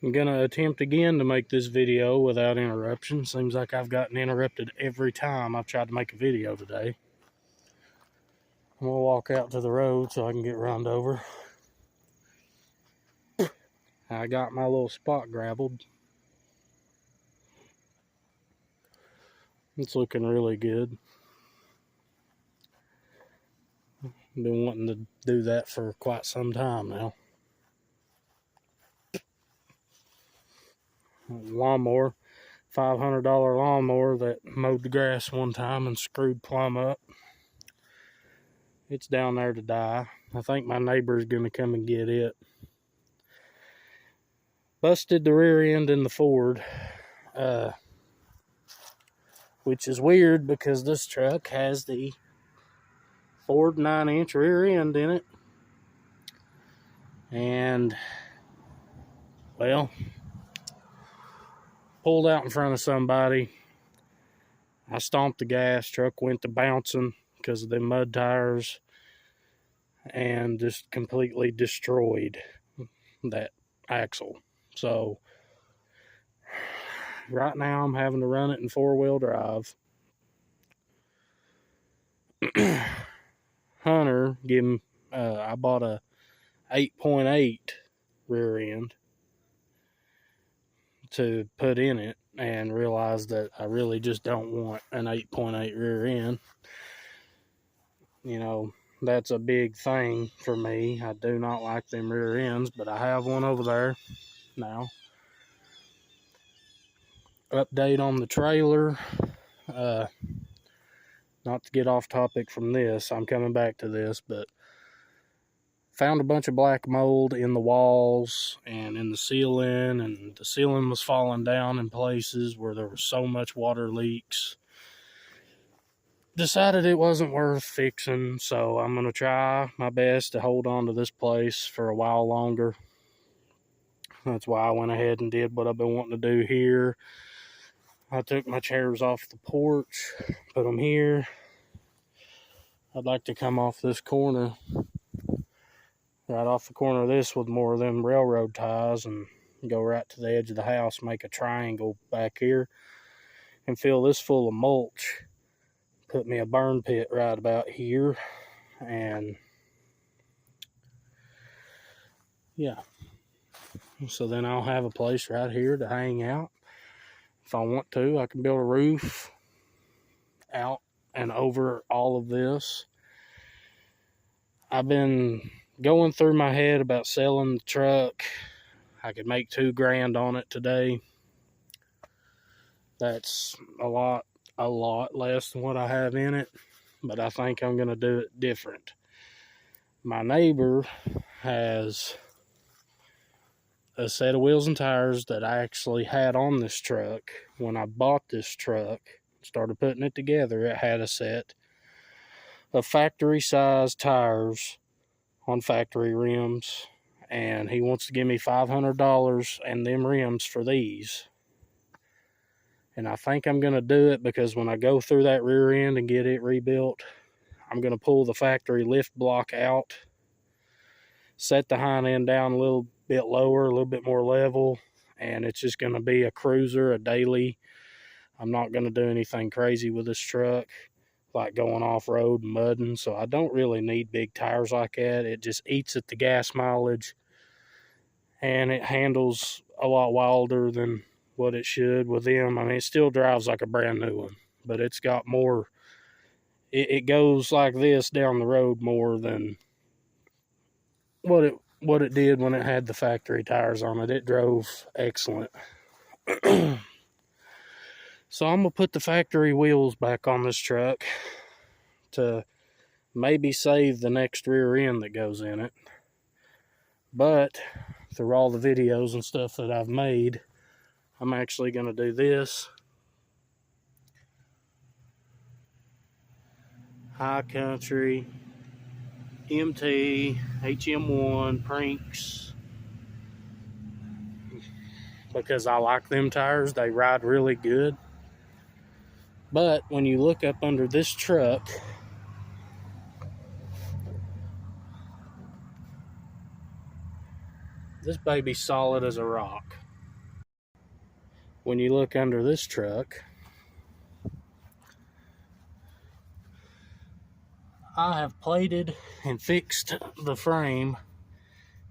I'm gonna attempt again to make this video without interruption. Seems like I've gotten interrupted every time I've tried to make a video today. I'm gonna walk out to the road so I can get run over. I got my little spot gravelled. It's looking really good. I've been wanting to do that for quite some time now. Lawnmower, $500 lawnmower that mowed the grass one time and screwed plumb up. It's down there to die. I think my neighbor's gonna come and get it. Busted the rear end in the Ford, which is weird because this truck has the Ford 9-inch rear end in it. And, well, pulled out in front of somebody. I stomped the gas, truck went to bouncing because of the mud tires, and just completely destroyed that axle. So right now I'm having to run it in 4-wheel drive. Hunter gave him, I bought a 8.8 rear end to put in it and realized that I really just don't want an 8.8 rear end. You know, that's a big thing for me. I do not like them rear ends, but I have one over there now. Update on the trailer. Not to get off topic from this, I'm coming back to this, but found a bunch of black mold in the walls and in the ceiling, and the ceiling was falling down in places where there was so much water leaks. Decided it wasn't worth fixing, so I'm going to try my best to hold on to this place for a while longer. That's why I went ahead and did what I've been wanting to do here. I took my chairs off the porch, put them here. I'd like to come off this corner, right off the corner of this with more of them railroad ties, and go right to the edge of the house, make a triangle back here, and fill this full of mulch. Put me a burn pit right about here, and yeah. So then I'll have a place right here to hang out. If I want to, I can build a roof out and over all of this. I've been going through my head about selling the truck. I could make $2,000 on it today. That's a lot less than what I have in it, but I think I'm going to do it different. My neighbor has a set of wheels and tires that I actually had on this truck when I bought this truck. Started putting it together. It had a set of factory size tires on factory rims, and he wants to give me $500 and them rims for these. And I think I'm going to do it because when I go through that rear end and get it rebuilt, I'm going to pull the factory lift block out, set the hind end down a little bit lower, a little bit more level, and it's just going to be a cruiser, a daily. I'm not going to do anything crazy with this truck, like going off-road and mudding, so I don't really need big tires like that. It just eats at the gas mileage, and it handles a lot wilder than what it should with them. I mean, it still drives like a brand new one, but it's got more, it goes like this down the road more than what it did when it had the factory tires on it. It drove excellent. So I'm going to put the factory wheels back on this truck to maybe save the next rear end that goes in it. But through all the videos and stuff that I've made, I'm actually going to do this. High Country, MT, HM1, Prinks. Because I like them tires. They ride really good. But when you look up under this truck, this baby's solid as a rock. when you look under this truck, I have plated and fixed the frame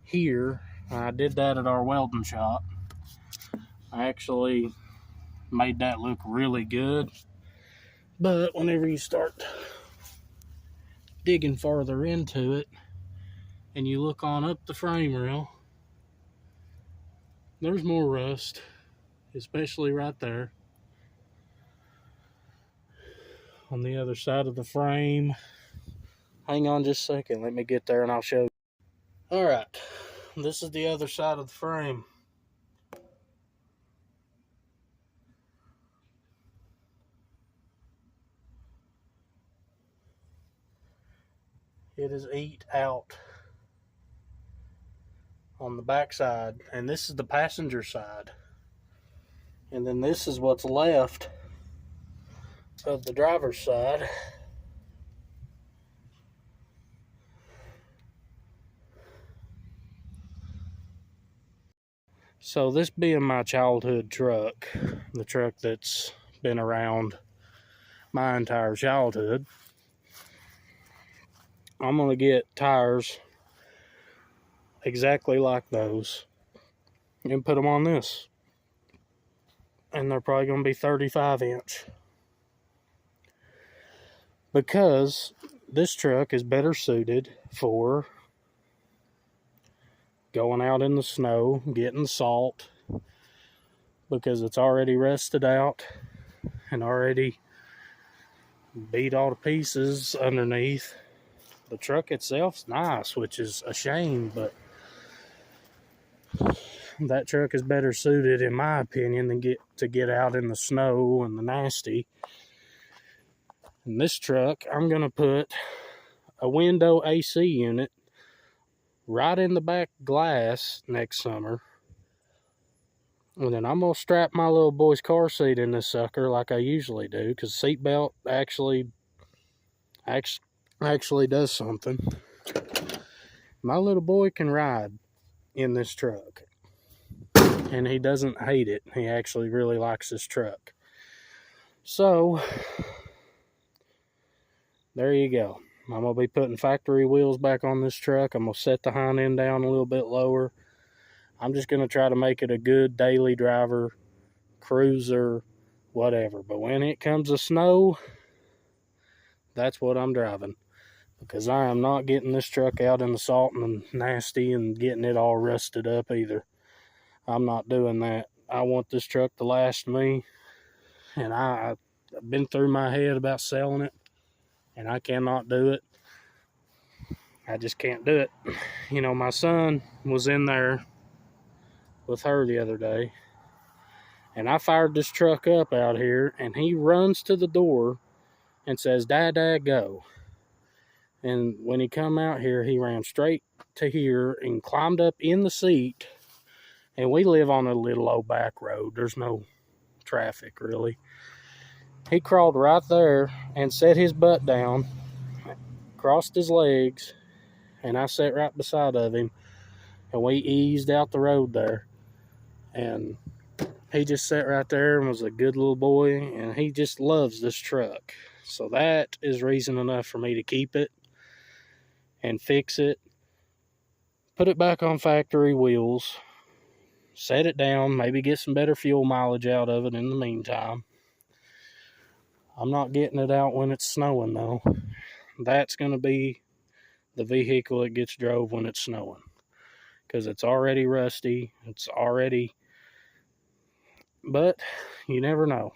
here. I did that at our welding shop. I actually made that look really good. But whenever you start digging farther into it and you look on up the frame rail, there's more rust, especially right there. On the other side of the frame. Hang on just a second. Let me get there and I'll show you. Alright, this is the other side of the frame. It is eat out on the back side, and this is the passenger side. And then this is what's left of the driver's side. So this being my childhood truck, the truck that's been around my entire childhood, I'm going to get tires exactly like those and put them on this. And they're probably going to be 35-inch. Because this truck is better suited for going out in the snow, getting salt, because it's already rusted out and already beat all to pieces underneath. The truck itself's nice, which is a shame, but that truck is better suited, in my opinion, than get out in the snow and the nasty. In this truck, I'm going to put a window AC unit right in the back glass next summer. And then I'm going to strap my little boy's car seat in this sucker like I usually do, because seatbelt actually does something. My little boy can ride in this truck, and he doesn't hate it. He actually really likes this truck. So there you go. I'm going to be putting factory wheels back on this truck. I'm going to set the hind end down a little bit lower. I'm just going to try to make it a good daily driver, cruiser, whatever. But when it comes to snow, that's what I'm driving. Because I am not getting this truck out in the salt and nasty and getting it all rusted up either. I'm not doing that. I want this truck to last me. And I've been through my head about selling it. And I cannot do it. I just can't do it. You know, my son was in there with her the other day. And I fired this truck up out here. And he runs to the door and says, "Dad, go." And when he come out here, he ran straight to here and climbed up in the seat. And we live on a little old back road. There's no traffic, really. He crawled right there and set his butt down, crossed his legs, and I sat right beside of him. And we eased out the road there. And he just sat right there and was a good little boy. And he just loves this truck. So that is reason enough for me to keep it and fix it. Put it back on factory wheels. Set it down. Maybe get some better fuel mileage out of it in the meantime. I'm not getting it out when it's snowing, though. That's going to be the vehicle that gets drove when it's snowing. Because it's already rusty. It's already... But you never know.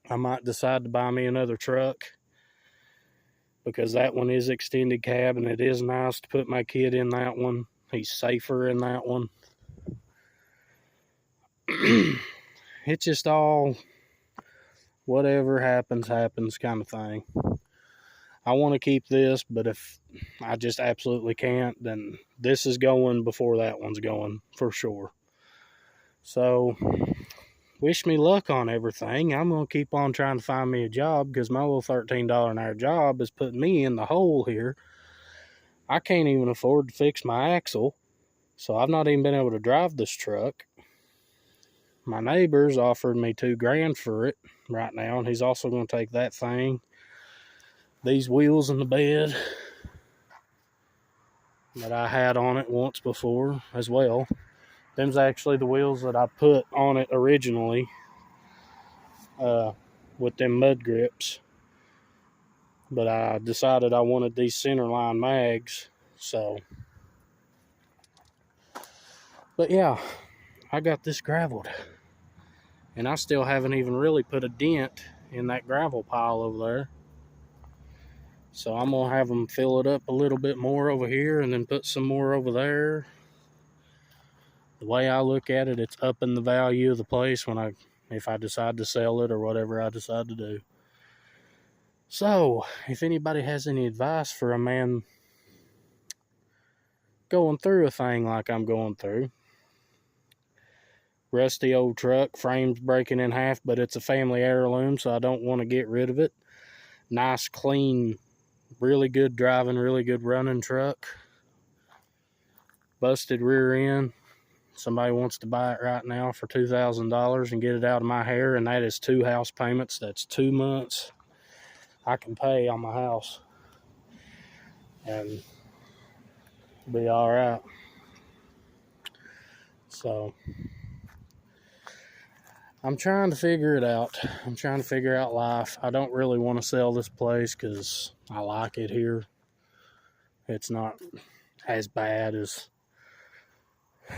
I might decide to buy me another truck. Because that one is extended cab. And it is nice to put my kid in that one. He's safer in that one. It's just all... whatever happens kind of thing. I want to keep this, but if I just absolutely can't, then this is going before that one's going, for sure. So, wish me luck on everything. I'm going to keep on trying to find me a job, because my little $13 an hour job is putting me in the hole here. I can't even afford to fix my axle, so I've not even been able to drive this truck. my neighbor's offered me $2,000 for it right now, and he's also going to take that thing, these wheels in the bed that I had on it once before as well. Them's actually the wheels that I put on it originally with them mud grips. But I decided I wanted these centerline mags, so. But yeah, I got this graveled. And I still haven't even really put a dent in that gravel pile over there. So I'm going to have them fill it up a little bit more over here and then put some more over there. The way I look at it, it's upping the value of the place if I decide to sell it or whatever I decide to do. So, if anybody has any advice for a man going through a thing like I'm going through, rusty old truck, frame's breaking in half, but it's a family heirloom, so I don't want to get rid of it. Nice, clean, really good driving, really good running truck. Busted rear end. Somebody wants to buy it right now for $2,000 and get it out of my hair, and that is 2 house payments. That's 2 months I can pay on my house and be all right. So I'm trying to figure it out. I'm trying to figure out life. I don't really want to sell this place because I like it here. It's not as bad as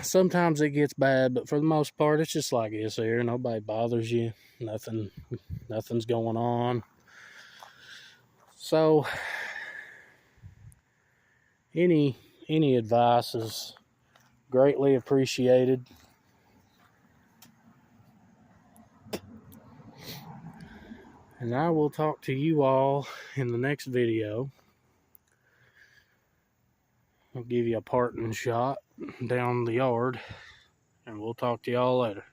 sometimes it gets bad, but for the most part, it's just like this here. Nobody bothers you. Nothing's going on. So any advice is greatly appreciated. And I will talk to you all in the next video. I'll give you a parting shot down the yard, and we'll talk to y'all later.